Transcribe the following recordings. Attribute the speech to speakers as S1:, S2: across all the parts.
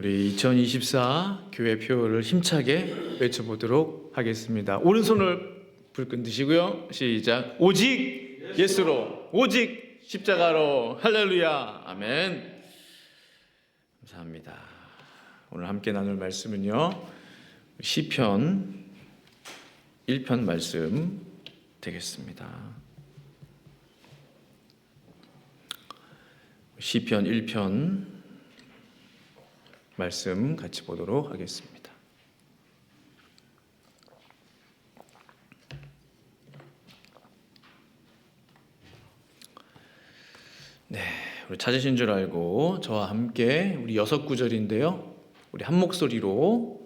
S1: 우리 2024 교회 표를 힘차게 외쳐보도록 하겠습니다. 오른손을 불끈 드시고요. 시작. 오직 예수로, 오직 십자가로. 할렐루야. 아멘. 감사합니다. 오늘 함께 나눌 말씀은요, 시편 1편 말씀 되겠습니다. 시편 1편 말씀 같이 보도록 하겠습니다. 네, 우리 찾으신 줄 알고 저와 함께 우리 6구절인데요. 우리 한 목소리로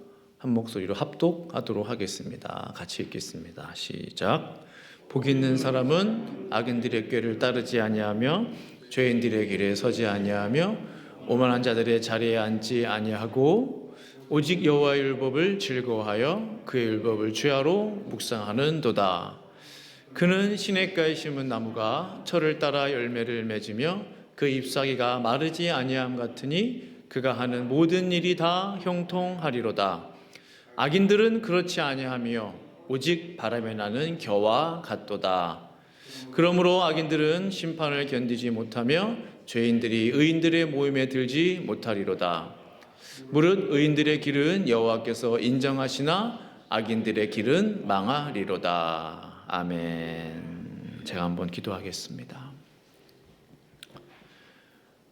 S1: 합독하도록 하겠습니다. 같이 읽겠습니다. 시작. 복 있는 사람은 악인들의 꾀를 따르지 아니하며 죄인들의 길에 서지 아니하며 오만한 자들의 자리에 앉지 아니하고 오직 여호와의 율법을 즐거워하여 그의 율법을 주야로 묵상하는도다. 그는 시냇가에 심은 나무가 철을 따라 열매를 맺으며 그 잎사귀가 마르지 아니함 같으니 그가 하는 모든 일이 다 형통하리로다. 악인들은 그렇지 아니하며 오직 바람에 나는 겨와 같도다. 그러므로 악인들은 심판을 견디지 못하며 죄인들이 의인들의 모임에 들지 못하리로다. 무릇 의인들의 길은 여호와께서 인정하시나 악인들의 길은 망하리로다. 아멘. 제가 한번 기도하겠습니다.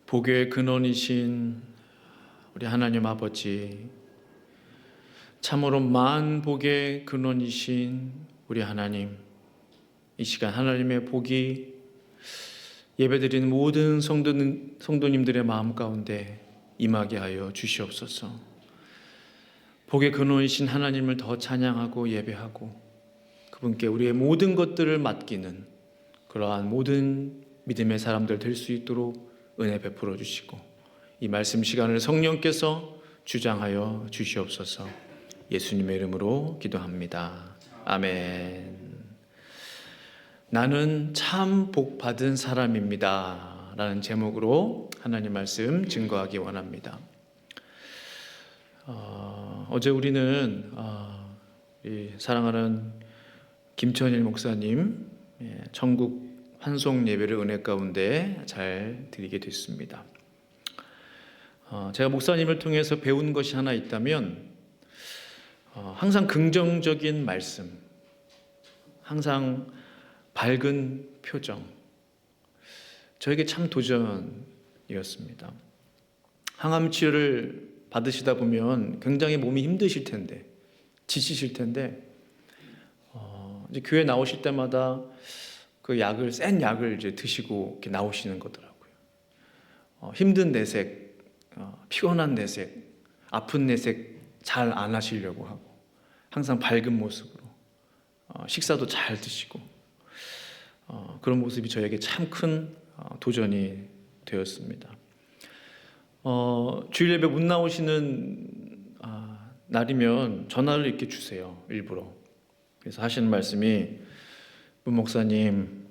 S1: 복의 근원이신 우리 하나님 아버지, 참으로 만복의 근원이신 우리 하나님, 이 시간 하나님의 복이 예배드리는 모든 성도님들의 마음 가운데 임하게 하여 주시옵소서. 복의 근원이신 하나님을 더 찬양하고 예배하고 그분께 우리의 모든 것들을 맡기는 그러한 모든 믿음의 사람들 될 수 있도록 은혜 베풀어 주시고 이 말씀 시간을 성령께서 주장하여 주시옵소서. 예수님의 이름으로 기도합니다. 아멘. 나는 참 복받은 사람입니다 라는 제목으로 하나님 말씀 증거하기 원합니다. 어제 우리는 사랑하는 김천일 목사님 천국 환송 예배를 은혜 가운데 잘 드리게 됐습니다. 제가 목사님을 통해서 배운 것이 하나 있다면 항상 긍정적인 말씀, 항상 밝은 표정, 저에게 참 도전이었습니다. 항암 치료를 받으시다 보면 굉장히 몸이 힘드실 텐데, 지치실 텐데, 이제 교회 나오실 때마다 그 센 약을 이제 드시고 이렇게 나오시는 거더라고요. 힘든 내색, 피곤한 내색, 아픈 내색 잘 안 하시려고 하고, 항상 밝은 모습으로, 식사도 잘 드시고, 그런 모습이 저에게 참 큰 도전이 되었습니다. 주일 예배 못 나오시는 날이면 전화를 이렇게 주세요. 일부러. 그래서 하시는 말씀이 문 목사님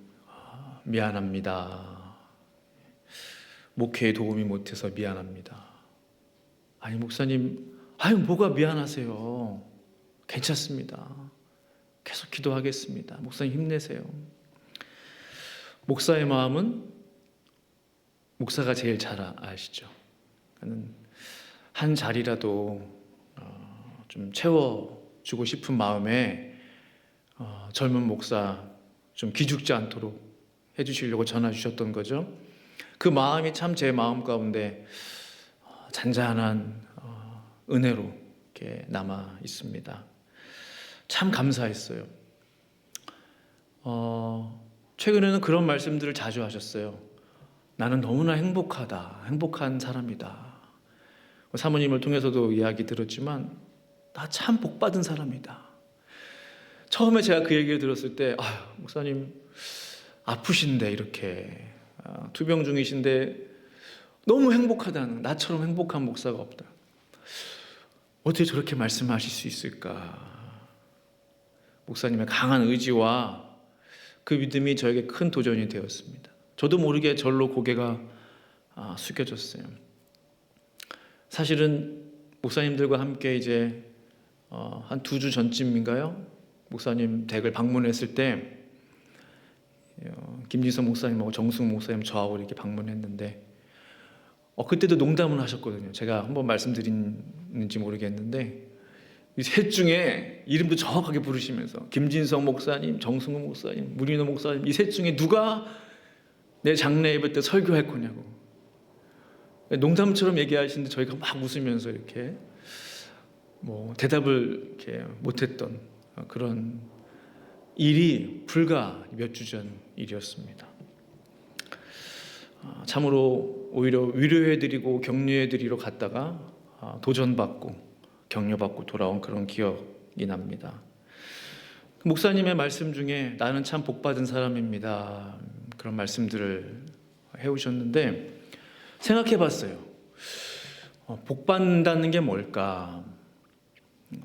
S1: 미안합니다. 목회에 도움이 못해서 미안합니다. 아니 목사님 뭐가 미안하세요. 괜찮습니다. 계속 기도하겠습니다. 목사님 힘내세요. 목사의 마음은 목사가 제일 잘 아시죠. 한 자리라도 좀 채워주고 싶은 마음에 젊은 목사 좀 기죽지 않도록 해주시려고 전화 주셨던 거죠. 그 마음이 참 제 마음 가운데 잔잔한 은혜로 이렇게 남아 있습니다. 참 감사했어요. 최근에는 그런 말씀들을 자주 하셨어요. 나는 너무나 행복한 사람이다. 사모님을 통해서도 이야기 들었지만 나 참 복받은 사람이다. 처음에 제가 그 얘기를 들었을 때 목사님 아프신데 이렇게 투병 중이신데 너무 행복하다는, 나처럼 행복한 목사가 없다. 어떻게 저렇게 말씀하실 수 있을까? 목사님의 강한 의지와 그 믿음이 저에게 큰 도전이 되었습니다. 저도 모르게 절로 고개가 숙여졌어요. 사실은 목사님들과 함께 이제 한 2주 전쯤인가요? 목사님 댁을 방문했을 때 김진성 목사님하고 정승 목사님 저하고 이렇게 방문했는데 그때도 농담을 하셨거든요. 제가 한번 말씀드렸는지 모르겠는데 이 셋 중에 이름도 정확하게 부르시면서 김진성 목사님, 정승우 목사님, 문인호 목사님 이 셋 중에 누가 내 장례 예배 때 설교할 거냐고 농담처럼 얘기하시는데 저희가 막 웃으면서 이렇게 대답을 이렇게 못했던 그런 일이 불과 몇 주 전 일이었습니다. 참으로 오히려 위로해드리고 격려해드리러 갔다가 도전받고 격려받고 돌아온 그런 기억이 납니다. 목사님의 말씀 중에 나는 참 복받은 사람입니다. 그런 말씀들을 해오셨는데 생각해봤어요. 복받는다는 게 뭘까?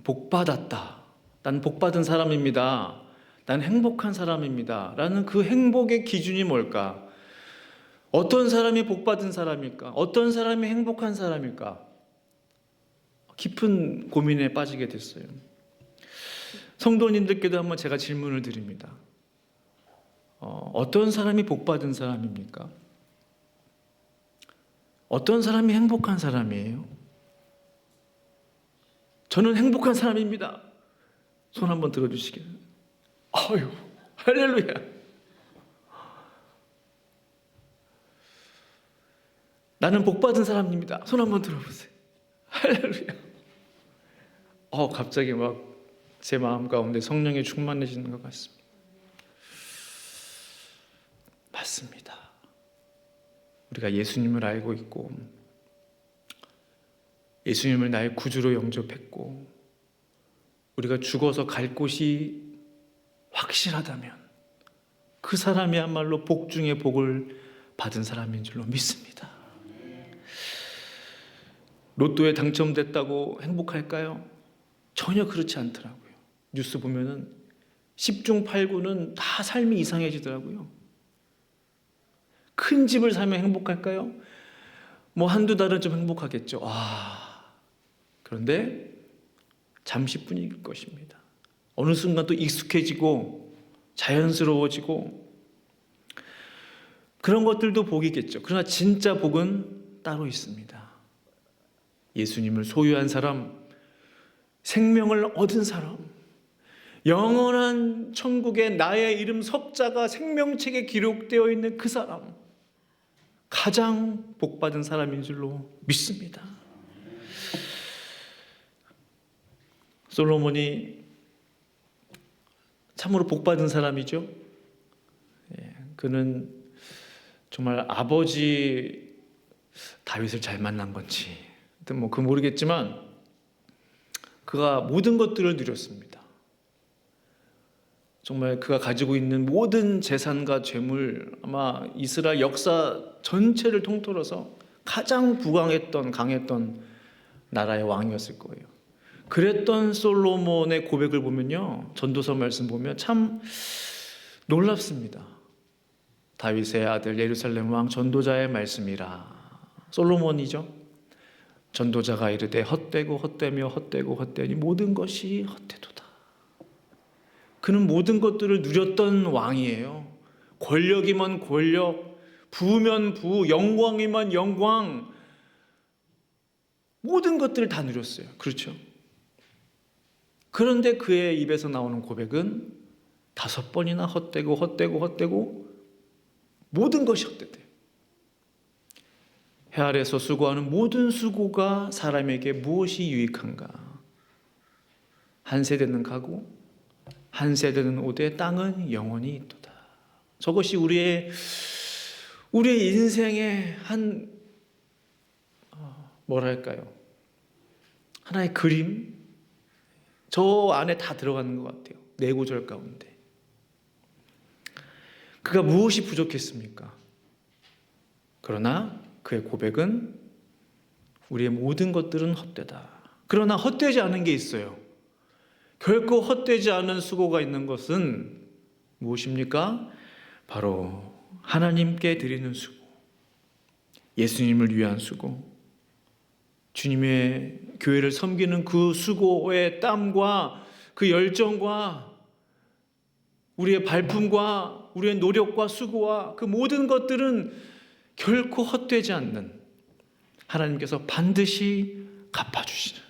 S1: 복받았다. 난 복받은 사람입니다. 난 행복한 사람입니다. 라는 그 행복의 기준이 뭘까? 어떤 사람이 복받은 사람일까? 어떤 사람이 행복한 사람일까? 깊은 고민에 빠지게 됐어요. 성도님들께도 한번 제가 질문을 드립니다. 어떤 사람이 복받은 사람입니까? 어떤 사람이 행복한 사람이에요? 저는 행복한 사람입니다. 손 한번 들어주시길. 아유, 할렐루야. 나는 복받은 사람입니다. 손 한번 들어보세요. 할렐루야. 갑자기 막 제 마음 가운데 성령이 충만해지는 것 같습니다. 맞습니다. 우리가 예수님을 알고 있고 예수님을 나의 구주로 영접했고 우리가 죽어서 갈 곳이 확실하다면 그 사람이야말로 복 중에 복을 받은 사람인 줄로 믿습니다. 로또에 당첨됐다고 행복할까요? 전혀 그렇지 않더라고요. 뉴스 보면은 10중 8구는 다 삶이 이상해지더라고요. 큰 집을 사면 행복할까요? 한두 달은 좀 행복하겠죠. 그런데 잠시뿐일 것입니다. 어느 순간 또 익숙해지고 자연스러워지고 그런 것들도 복이겠죠. 그러나 진짜 복은 따로 있습니다. 예수님을 소유한 사람, 생명을 얻은 사람, 영원한 천국에 나의 이름 석자가 생명책에 기록되어 있는 그 사람, 가장 복받은 사람인 줄로 믿습니다. 솔로몬이 참으로 복받은 사람이죠. 그는 정말 아버지 다윗을 잘 만난 건지 그 모르겠지만 그가 모든 것들을 누렸습니다. 정말 그가 가지고 있는 모든 재산과 재물, 아마 이스라엘 역사 전체를 통틀어서 가장 강했던 나라의 왕이었을 거예요. 그랬던 솔로몬의 고백을 보면요, 전도서 말씀 보면 참 놀랍습니다. 다윗의 아들 예루살렘 왕 전도자의 말씀이라. 솔로몬이죠. 전도자가 이르되 헛되고 헛되며 헛되고 헛되니 모든 것이 헛되도다. 그는 모든 것들을 누렸던 왕이에요. 권력이면 권력, 부면 부, 영광이면 영광, 모든 것들을 다 누렸어요. 그렇죠? 그런데 그의 입에서 나오는 고백은 5번이나 헛되고 헛되고 헛되고 모든 것이 헛되대요. 해 아래서 수고하는 모든 수고가 사람에게 무엇이 유익한가? 한 세대는 가고 한 세대는 오되 땅은 영원히 있도다. 저것이 우리의 인생의 한 하나의 그림, 저 안에 다 들어가는 것 같아요. 네 구절 가운데. 그가 무엇이 부족했습니까? 그러나 그의 고백은 우리의 모든 것들은 헛되다. 그러나 헛되지 않은 게 있어요. 결코 헛되지 않은 수고가 있는 것은 무엇입니까? 바로 하나님께 드리는 수고, 예수님을 위한 수고, 주님의 교회를 섬기는 그 수고의 땀과 그 열정과 우리의 발품과 우리의 노력과 수고와 그 모든 것들은 결코 헛되지 않는, 하나님께서 반드시 갚아주시는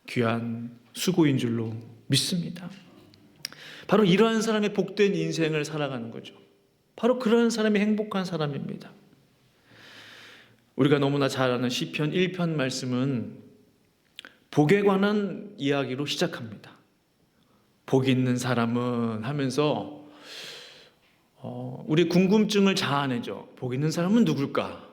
S1: 귀한 수고인 줄로 믿습니다. 바로 이러한 사람의 복된 인생을 살아가는 거죠. 바로 그러한 사람이 행복한 사람입니다. 우리가 너무나 잘 아는 시편 1편 말씀은 복에 관한 이야기로 시작합니다. 복 있는 사람은 하면서 우리 궁금증을 자아내죠. 복 있는 사람은 누굴까?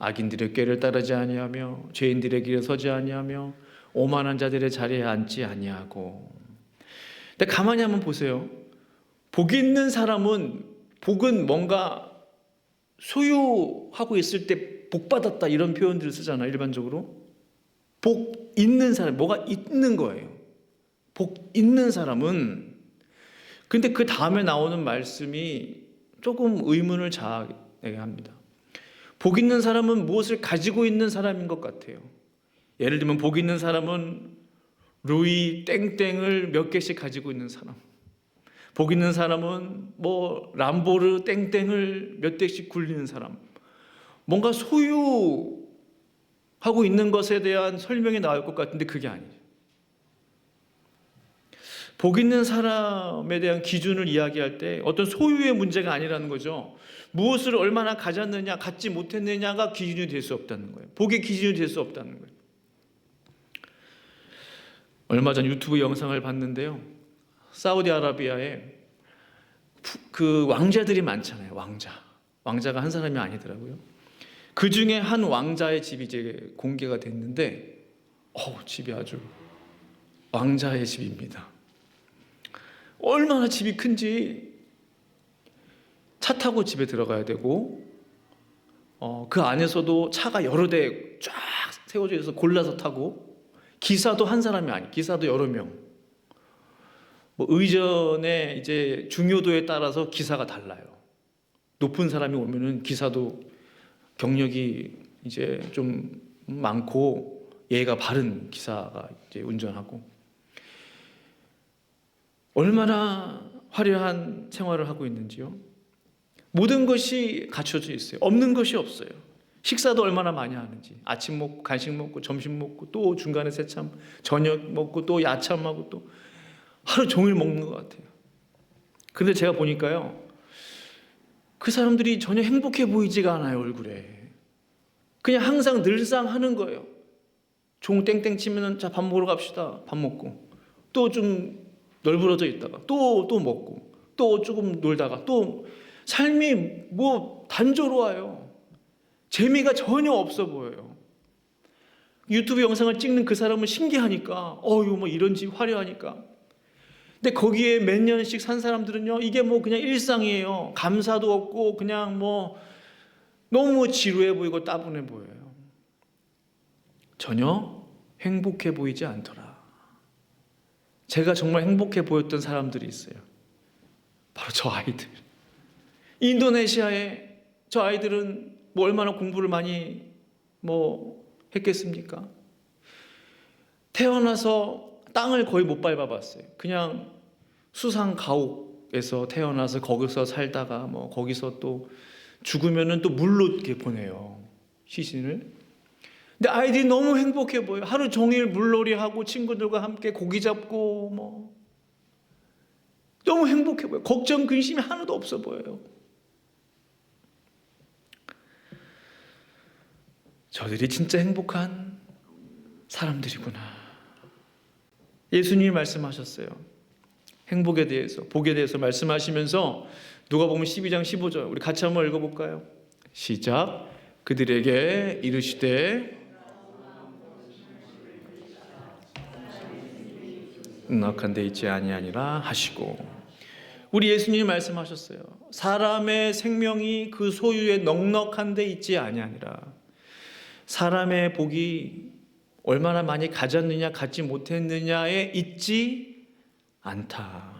S1: 악인들의 꾀를 따르지 아니하며 죄인들의 길에 서지 아니하며 오만한 자들의 자리에 앉지 아니하고. 근데 가만히 한번 보세요. 복 있는 사람은, 복은 뭔가 소유하고 있을 때 복 받았다 이런 표현들을 쓰잖아요. 일반적으로 복 있는 사람, 뭐가 있는 거예요. 복 있는 사람은. 근데 그 다음에 나오는 말씀이 조금 의문을 자아내게 합니다. 복 있는 사람은 무엇을 가지고 있는 사람인 것 같아요. 예를 들면 복 있는 사람은 루이 땡땡을 몇 개씩 가지고 있는 사람, 복 있는 사람은 뭐 람보르 땡땡을 몇 대씩 굴리는 사람, 뭔가 소유하고 있는 것에 대한 설명이 나올 것 같은데 그게 아니에요. 복 있는 사람에 대한 기준을 이야기할 때 어떤 소유의 문제가 아니라는 거죠. 무엇을 얼마나 가졌느냐, 갖지 못했느냐가 기준이 될 수 없다는 거예요. 복의 기준이 될 수 없다는 거예요. 얼마 전 유튜브 영상을 봤는데요. 사우디아라비아에 그 왕자들이 많잖아요. 왕자가 한 사람이 아니더라고요. 그 중에 한 왕자의 집이 이제 공개가 됐는데, 집이 아주 왕자의 집입니다. 얼마나 집이 큰지. 차 타고 집에 들어가야 되고, 그 안에서도 차가 여러 대 쫙 세워져 있어서 골라서 타고, 기사도 한 사람이 아니, 기사도 여러 명. 뭐 의전의 이제 중요도에 따라서 기사가 달라요. 높은 사람이 오면은 기사도 경력이 이제 좀 많고 예의가 바른 기사가 이제 운전하고. 얼마나 화려한 생활을 하고 있는지요. 모든 것이 갖춰져 있어요. 없는 것이 없어요. 식사도 얼마나 많이 하는지. 아침 먹고 간식 먹고 점심 먹고 또 중간에 새참 저녁 먹고 또 야참하고 또 하루 종일 먹는 것 같아요. 근데 제가 보니까요, 그 사람들이 전혀 행복해 보이지가 않아요. 얼굴에 그냥 항상 늘상 하는 거예요. 종 땡땡 치면은 자 밥 먹으러 갑시다. 밥 먹고 또 좀 널브러져 있다가 또 먹고 또 조금 놀다가 또 삶이 뭐 단조로워요. 재미가 전혀 없어 보여요. 유튜브 영상을 찍는 그 사람은 신기하니까, 이거 뭐 이런 집 화려하니까. 근데 거기에 몇 년씩 산 사람들은요, 이게 뭐 그냥 일상이에요. 감사도 없고 그냥 뭐 너무 지루해 보이고 따분해 보여요. 전혀 행복해 보이지 않더라. 제가 정말 행복해 보였던 사람들이 있어요. 바로 저 아이들. 인도네시아에 저 아이들은 뭐 얼마나 공부를 많이 뭐 했겠습니까? 태어나서 땅을 거의 못 밟아봤어요. 그냥 수상 가옥에서 태어나서 거기서 살다가 뭐 거기서 또 죽으면은 또 물로 이렇게 보내요. 시신을. 근데 아이들이 너무 행복해 보여요. 하루 종일 물놀이 하고 친구들과 함께 고기 잡고 뭐 너무 행복해 보여요. 걱정 근심이 하나도 없어 보여요. 저들이 진짜 행복한 사람들이구나. 예수님이 말씀하셨어요. 행복에 대해서, 복에 대해서 말씀하시면서 누가복음 12장 15절 우리 같이 한번 읽어볼까요? 시작. 그들에게 이르시되 넉넉한 데 있지 아니하니라 하시고. 우리 예수님이 말씀하셨어요. 사람의 생명이 그 소유에 넉넉한 데 있지 아니하니라. 사람의 복이 얼마나 많이 가졌느냐 갖지 못했느냐에 있지 않다.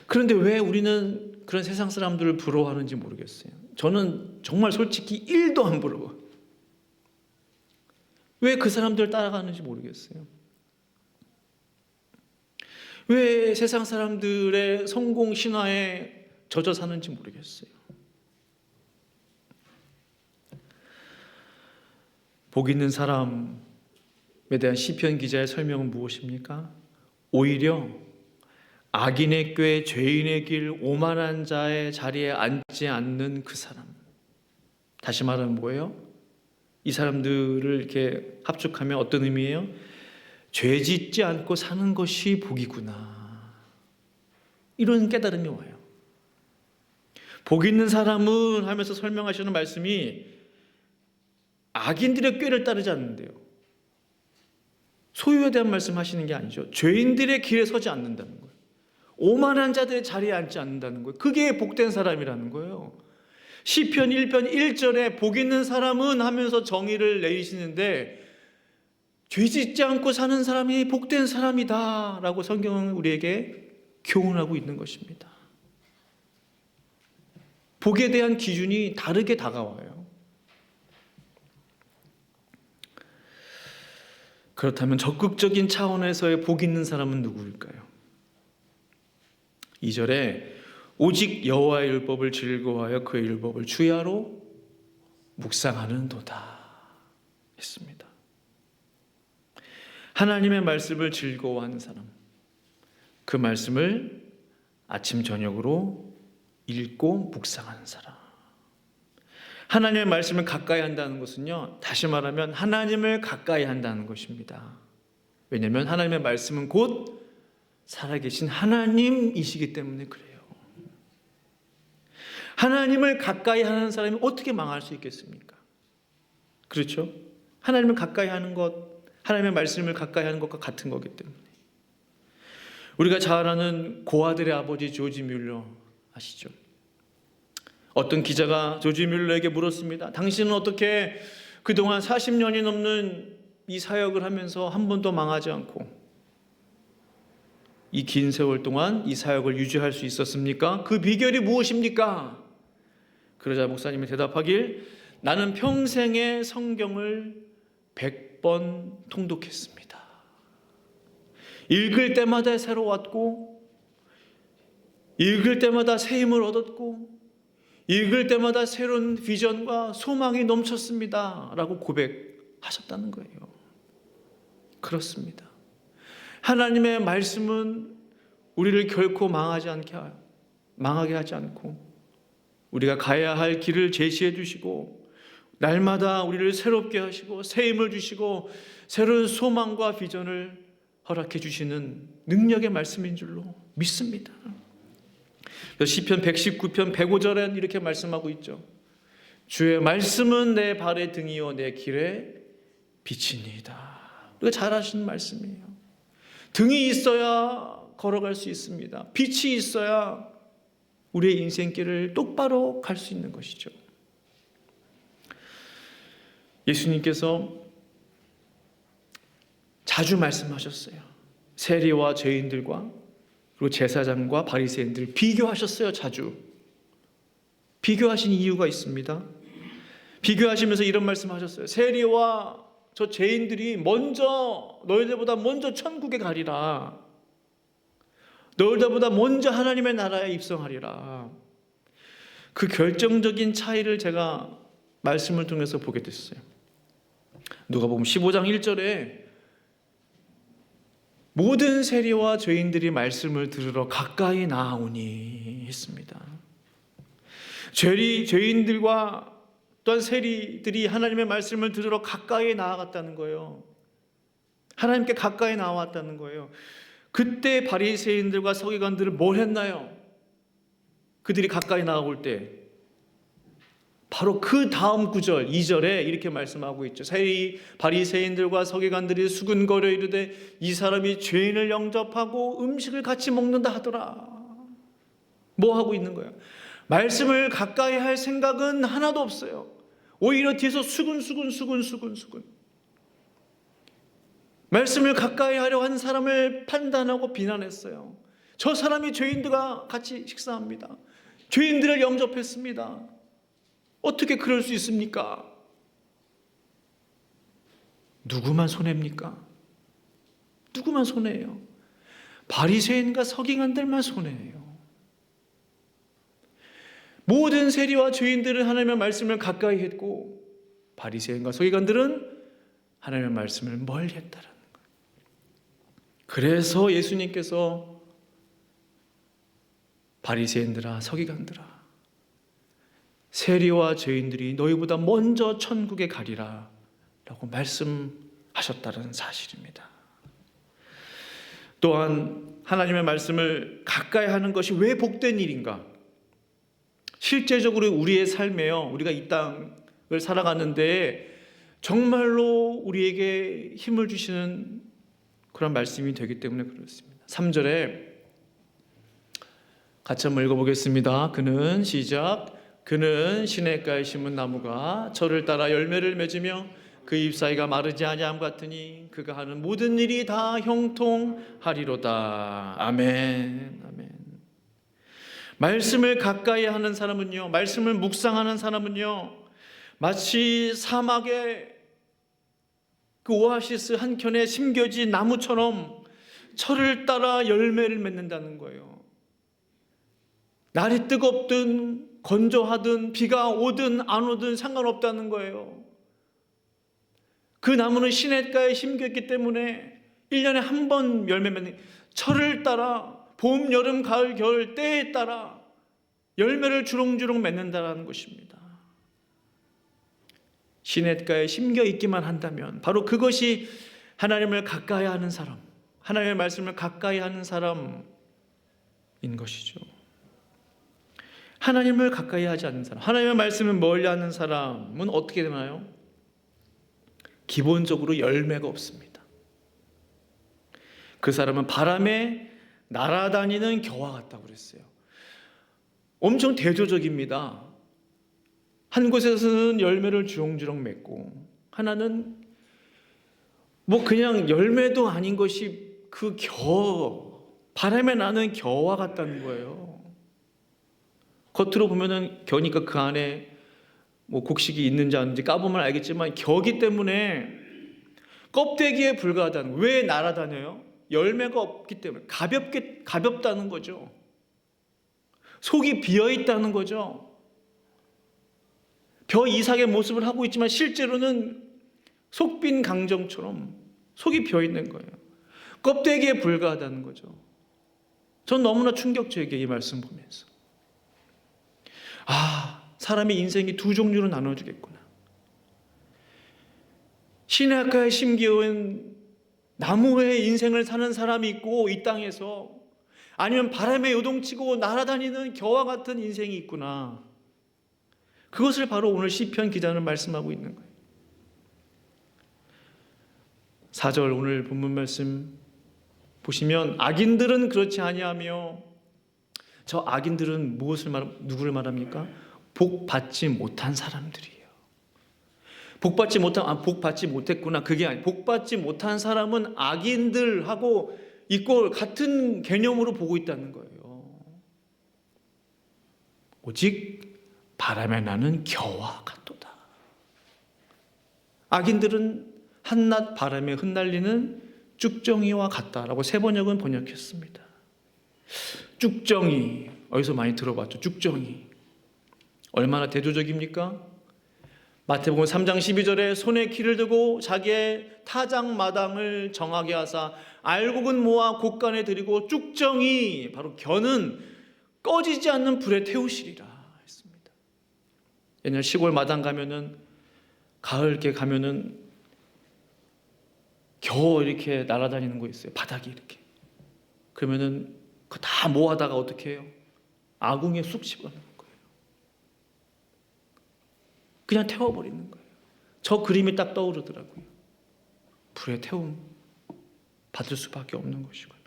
S1: 그런데 왜 우리는 그런 세상 사람들을 부러워하는지 모르겠어요. 저는 정말 솔직히 1도 안 부러워요. 왜 그 사람들 따라가는지 모르겠어요. 왜 세상 사람들의 성공 신화에 젖어 사는지 모르겠어요. 복 있는 사람에 대한 시편 기자의 설명은 무엇입니까? 오히려 악인의 꾀, 죄인의 길, 오만한 자의 자리에 앉지 않는 그 사람. 다시 말하면 뭐예요? 이 사람들을 이렇게 합축하면 어떤 의미예요? 죄 짓지 않고 사는 것이 복이구나. 이런 깨달음이 와요. 복 있는 사람은 하면서 설명하시는 말씀이 악인들의 꾀를 따르지 않는데요. 소유에 대한 말씀하시는 게 아니죠. 죄인들의 길에 서지 않는다는 거예요. 오만한 자들의 자리에 앉지 않는다는 거예요. 그게 복된 사람이라는 거예요. 시편 1편 1절에 복 있는 사람은 하면서 정의를 내리시는데 죄 짓지 않고 사는 사람이 복된 사람이다 라고 성경은 우리에게 교훈하고 있는 것입니다. 복에 대한 기준이 다르게 다가와요. 그렇다면 적극적인 차원에서의 복 있는 사람은 누구일까요? 2절에 오직 여호와의 율법을 즐거워하여 그의 율법을 주야로 묵상하는 도다 했습니다. 하나님의 말씀을 즐거워하는 사람, 그 말씀을 아침 저녁으로 읽고 묵상하는 사람. 하나님의 말씀을 가까이 한다는 것은요, 다시 말하면 하나님을 가까이 한다는 것입니다. 왜냐하면 하나님의 말씀은 곧 살아계신 하나님이시기 때문에 그래요. 하나님을 가까이 하는 사람이 어떻게 망할 수 있겠습니까? 그렇죠? 하나님을 가까이 하는 것, 하나님의 말씀을 가까이 하는 것과 같은 거기 때문에. 우리가 잘 아는 고아들의 아버지 조지 뮬러 아시죠? 어떤 기자가 조지 뮬러에게 물었습니다. 당신은 어떻게 그동안 40년이 넘는 이 사역을 하면서 한 번도 망하지 않고 이 긴 세월 동안 이 사역을 유지할 수 있었습니까? 그 비결이 무엇입니까? 그러자 목사님이 대답하길, 나는 평생에 성경을 100번 통독했습니다. 읽을 때마다 새로웠고, 읽을 때마다 새 힘을 얻었고, 읽을 때마다 새로운 비전과 소망이 넘쳤습니다 라고 고백하셨다는 거예요. 그렇습니다. 하나님의 말씀은 우리를 결코 망하게 하지 않고 우리가 가야 할 길을 제시해 주시고 날마다 우리를 새롭게 하시고 새 힘을 주시고 새로운 소망과 비전을 허락해 주시는 능력의 말씀인 줄로 믿습니다. 시편 119편 105절엔 이렇게 말씀하고 있죠. 주의 말씀은 내 발의 등이요 내 길에 빛이니이다. 우리가 잘 아시는 말씀이에요. 등이 있어야 걸어갈 수 있습니다. 빛이 있어야 우리의 인생길을 똑바로 갈 수 있는 것이죠. 예수님께서 자주 말씀하셨어요. 세리와 죄인들과 그리고 제사장과 바리새인들을 비교하셨어요. 자주. 비교하신 이유가 있습니다. 비교하시면서 이런 말씀하셨어요. 세리와 저 죄인들이 너희들보다 먼저 천국에 가리라. 너희들보다 먼저 하나님의 나라에 입성하리라. 그 결정적인 차이를 제가 말씀을 통해서 보게 됐어요. 누가복음 15장 1절에 모든 세리와 죄인들이 말씀을 들으러 가까이 나아오니 했습니다. 죄인들과 또한 세리들이 하나님의 말씀을 들으러 가까이 나아갔다는 거예요. 하나님께 가까이 나왔다는 거예요. 그때 바리새인들과 서기관들은 뭘 했나요? 그들이 가까이 나아올 때 바로 그 다음 구절 2절에 이렇게 말씀하고 있죠. 바리새인들과 서기관들이 수군거려 이르되 이 사람이 죄인을 영접하고 음식을 같이 먹는다 하더라. 뭐 하고 있는 거예요? 말씀을 가까이 할 생각은 하나도 없어요. 오히려 뒤에서 수군. 말씀을 가까이 하려 한 사람을 판단하고 비난했어요. 저 사람이 죄인들과 같이 식사합니다. 죄인들을 영접했습니다. 어떻게 그럴 수 있습니까? 누구만 손해입니까? 누구만 손해예요? 바리새인과 서기관들만 손해예요. 모든 세리와 죄인들은 하나님의 말씀을 가까이 했고 바리새인과 서기관들은 하나님의 말씀을 멀리 했다라는 거예요. 그래서 예수님께서 바리새인들아 서기관들아 세리와 죄인들이 너희보다 먼저 천국에 가리라 라고 말씀하셨다는 사실입니다. 또한 하나님의 말씀을 가까이 하는 것이 왜 복된 일인가? 실제적으로 우리의 삶에요, 우리가 이 땅을 살아가는데 정말로 우리에게 힘을 주시는 그런 말씀이 되기 때문에 그렇습니다. 3절에 같이 한번 읽어보겠습니다. 그는 시냇가에 심은 나무가 철을 따라 열매를 맺으며 그 잎사이가 마르지 아니함 같으니 그가 하는 모든 일이 다 형통하리로다. 아멘. 아멘. 말씀을 가까이 하는 사람은요, 말씀을 묵상하는 사람은요, 마치 사막의 그 오아시스 한켠에 심겨진 나무처럼 철을 따라 열매를 맺는다는 거예요. 날이 뜨겁든 건조하든 비가 오든 안 오든 상관없다는 거예요. 그 나무는 시냇가에 심겼기 때문에 1년에 한 번 열매 맺는, 철을 따라 봄, 여름, 가을, 겨울 때에 따라 열매를 주렁주렁 맺는다는 것입니다. 시냇가에 심겨 있기만 한다면 바로 그것이 하나님을 가까이 하는 사람, 하나님의 말씀을 가까이 하는 사람인 것이죠. 하나님을 가까이 하지 않는 사람, 하나님의 말씀을 멀리 하는 사람은 어떻게 되나요? 기본적으로 열매가 없습니다. 그 사람은 바람에 날아다니는 겨와 같다고 그랬어요. 엄청 대조적입니다. 한 곳에서는 열매를 주렁주렁 맺고 하나는 뭐 그냥 열매도 아닌 것이 그 바람에 나는 겨와 같다는 거예요. 겉으로 보면은 겨니까 그 안에 뭐 곡식이 있는지 아닌지 까보면 알겠지만 겨기 때문에 껍데기에 불과하다는 거예요. 왜 날아다녀요? 열매가 없기 때문에 가볍다는 거죠. 속이 비어있다는 거죠. 벼 이삭의 모습을 하고 있지만 실제로는 속빈 강정처럼 속이 비어있는 거예요. 껍데기에 불과하다는 거죠. 전 너무나 충격적이에요, 이 말씀 보면서. 사람의 인생이 두 종류로 나눠지겠구나. 시냇가에 심겨온 나무의 인생을 사는 사람이 있고 이 땅에서, 아니면 바람에 요동치고 날아다니는 겨와 같은 인생이 있구나. 그것을 바로 오늘 시편 기자는 말씀하고 있는 거예요. 4절 오늘 본문 말씀 보시면 악인들은 그렇지 아니하며, 저 악인들은 누구를 말합니까? 복 받지 못한 사람들이에요. 복 받지 못했구나. 그게 아니에요. 복 받지 못한 사람은 악인들하고 있고 같은 개념으로 보고 있다는 거예요. 오직 바람에 나는 겨와 같도다. 악인들은 한낮 바람에 흩날리는 쭉정이와 같다라고 세번역은 번역했습니다. 쭉정이, 어디서 많이 들어봤죠? 쭉정이 얼마나 대조적입니까? 마태복음 3장 12절에 손에 키를 들고 자기의 타작마당을 정하게 하사 알곡은 모아 곳간에 들이고 쭉정이, 바로 겨는 꺼지지 않는 불에 태우시리라 했습니다. 옛날 시골 마당 가면은, 가을께 가면은 겨 이렇게 날아다니는 거 있어요. 바닥이 이렇게. 그러면은 그거 다 모아다가 어떻게 해요? 아궁이에 쑥 집어넣는 거예요. 그냥 태워버리는 거예요. 저 그림이 딱 떠오르더라고요. 불에 태움 받을 수밖에 없는 것이구나.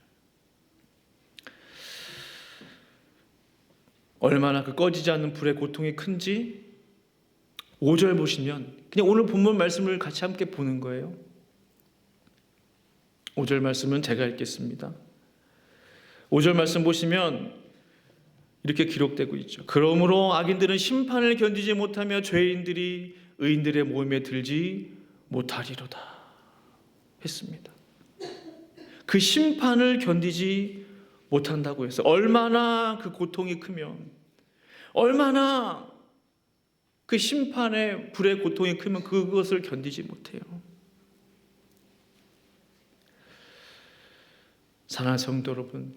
S1: 얼마나 그 꺼지지 않는 불의 고통이 큰지 5절 보시면, 그냥 오늘 본문 말씀을 같이 함께 보는 거예요. 5절 말씀은 제가 읽겠습니다. 5절 말씀 보시면 이렇게 기록되고 있죠. 그러므로 악인들은 심판을 견디지 못하며 죄인들이 의인들의 모임에 들지 못하리로다. 했습니다. 그 심판을 견디지 못한다고 해서 얼마나 그 고통이 크면, 얼마나 그 심판의 불의 고통이 크면 그것을 견디지 못해요. 사랑하는 성도 여러분,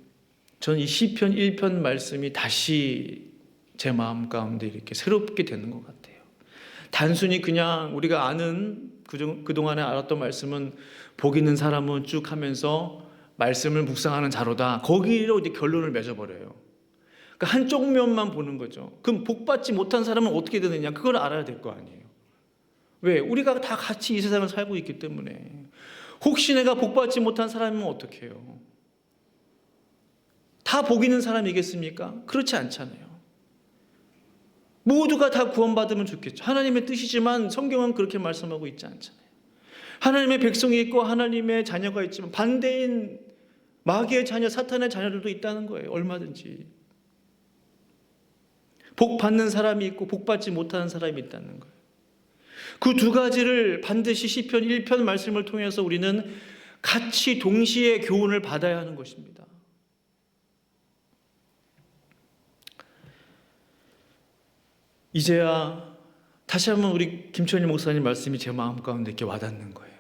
S1: 저는 이 시편 1편 말씀이 다시 제 마음 가운데 이렇게 새롭게 되는 것 같아요. 단순히 그냥 우리가 아는 그동안에 알았던 말씀은 복 있는 사람은 쭉 하면서 말씀을 묵상하는 자로다, 거기로 이제 결론을 맺어버려요. 그러니까 한쪽 면만 보는 거죠. 그럼 복 받지 못한 사람은 어떻게 되느냐, 그걸 알아야 될 거 아니에요. 왜? 우리가 다 같이 이 세상을 살고 있기 때문에. 혹시 내가 복 받지 못한 사람이면 어떻게 해요? 다 복 있는 사람이겠습니까? 그렇지 않잖아요. 모두가 다 구원받으면 좋겠죠. 하나님의 뜻이지만 성경은 그렇게 말씀하고 있지 않잖아요. 하나님의 백성이 있고 하나님의 자녀가 있지만 반대인 마귀의 자녀, 사탄의 자녀들도 있다는 거예요. 얼마든지. 복 받는 사람이 있고 복 받지 못하는 사람이 있다는 거예요. 그 두 가지를 반드시 시편 1편 말씀을 통해서 우리는 같이 동시에 교훈을 받아야 하는 것입니다. 이제야 다시 한번 우리 김천일 목사님 말씀이 제 마음 가운데 이렇게 와닿는 거예요.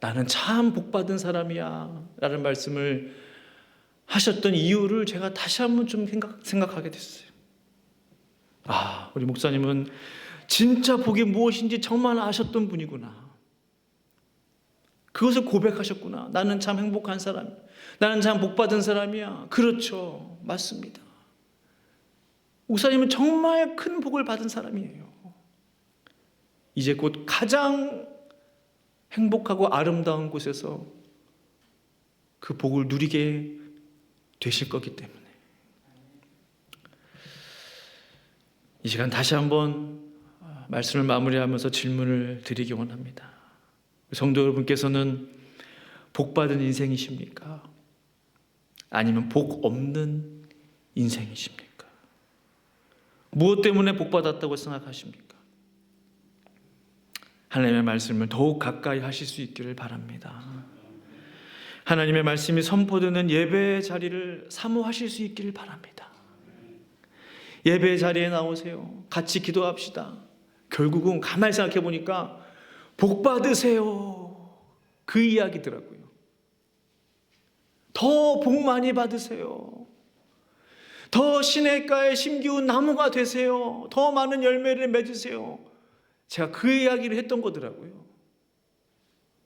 S1: 나는 참 복받은 사람이야 라는 말씀을 하셨던 이유를 제가 다시 한번 좀 생각하게 됐어요. 우리 목사님은 진짜 복이 무엇인지 정말 아셨던 분이구나. 그것을 고백하셨구나. 나는 참 행복한 사람, 나는 참 복받은 사람이야. 그렇죠, 맞습니다. 목사님은 정말 큰 복을 받은 사람이에요. 이제 곧 가장 행복하고 아름다운 곳에서 그 복을 누리게 되실 거기 때문에 이 시간 다시 한번 말씀을 마무리하면서 질문을 드리기 원합니다. 성도 여러분께서는 복 받은 인생이십니까? 아니면 복 없는 인생이십니까? 무엇 때문에 복 받았다고 생각하십니까? 하나님의 말씀을 더욱 가까이 하실 수 있기를 바랍니다. 하나님의 말씀이 선포되는 예배의 자리를 사모하실 수 있기를 바랍니다. 예배의 자리에 나오세요. 같이 기도합시다. 결국은 가만히 생각해 보니까 복 받으세요, 그 이야기더라고요. 더 복 많이 받으세요. 더 시냇가에 심기운 나무가 되세요. 더 많은 열매를 맺으세요. 제가 그 이야기를 했던 거더라고요.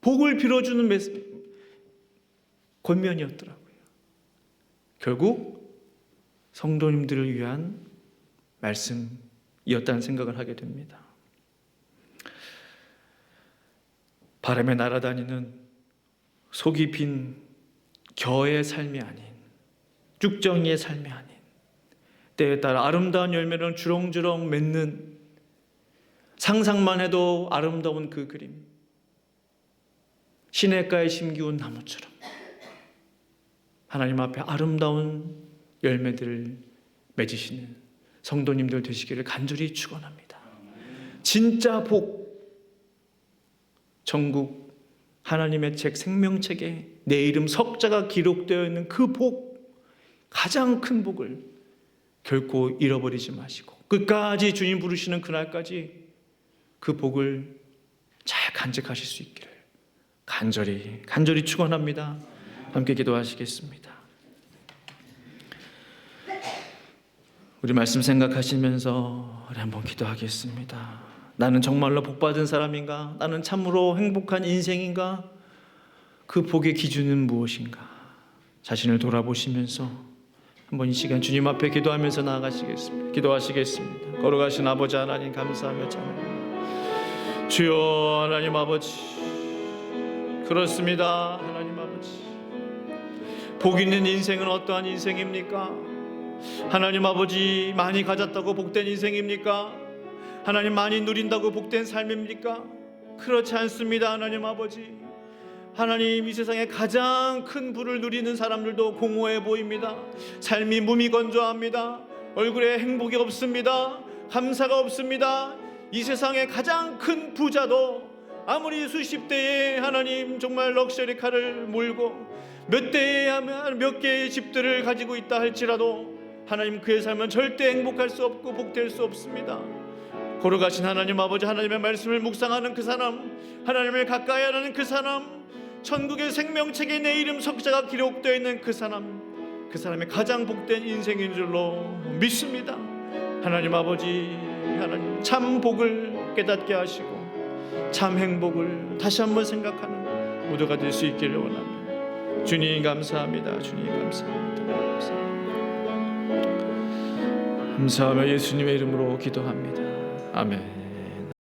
S1: 복을 빌어주는 권면이었더라고요. 결국 성도님들을 위한 말씀이었다는 생각을 하게 됩니다. 바람에 날아다니는 속이 빈 겨의 삶이 아닌, 쭉정이의 삶이 아닌, 때에 따라 아름다운 열매를 주렁주렁 맺는, 상상만 해도 아름다운 그 그림, 시냇가에 심기운 나무처럼 하나님 앞에 아름다운 열매들을 맺으시는 성도님들 되시기를 간절히 축원합니다. 진짜 복, 전국 하나님의 책 생명책에 내 이름 석자가 기록되어 있는 그 복, 가장 큰 복을 결코 잃어버리지 마시고 끝까지 주님 부르시는 그날까지 그 복을 잘 간직하실 수 있기를 간절히 축원합니다. 함께 기도하시겠습니다. 우리 말씀 생각하시면서 우리 한번 기도하겠습니다. 나는 정말로 복받은 사람인가? 나는 참으로 행복한 인생인가? 그 복의 기준은 무엇인가? 자신을 돌아보시면서 한번 이 시간 주님 앞에 기도하면서 나아가시겠습니다. 기도하시겠습니다. 걸어가신 아버지 하나님 감사하며 찬양합니다. 주여 하나님 아버지, 그렇습니다. 하나님 아버지, 복 있는 인생은 어떠한 인생입니까? 하나님 아버지, 많이 가졌다고 복된 인생입니까? 하나님 많이 누린다고 복된 삶입니까? 그렇지 않습니다. 하나님 아버지, 하나님 이 세상에 가장 큰 부를 누리는 사람들도 공허해 보입니다. 삶이 무미건조합니다. 얼굴에 행복이 없습니다. 감사가 없습니다. 이 세상에 가장 큰 부자도 아무리 수십 대의 하나님 정말 럭셔리 카를 몰고 몇 개의 집들을 가지고 있다 할지라도 하나님 그의 삶은 절대 행복할 수 없고 복될 수 없습니다. 걸어가신 하나님 아버지, 하나님의 말씀을 묵상하는 그 사람, 하나님을 가까이 하는 그 사람, 천국의 생명책에 내 이름 석자가 기록되어 있는 그 사람이 가장 복된 인생인 줄로 믿습니다. 하나님 아버지, 하나님 참 복을 깨닫게 하시고 참 행복을 다시 한번 생각하는 모두가 될 수 있기를 원합니다. 주님 감사합니다. 주님 감사합니다. 감사하며 예수님의 이름으로 기도합니다. 아멘.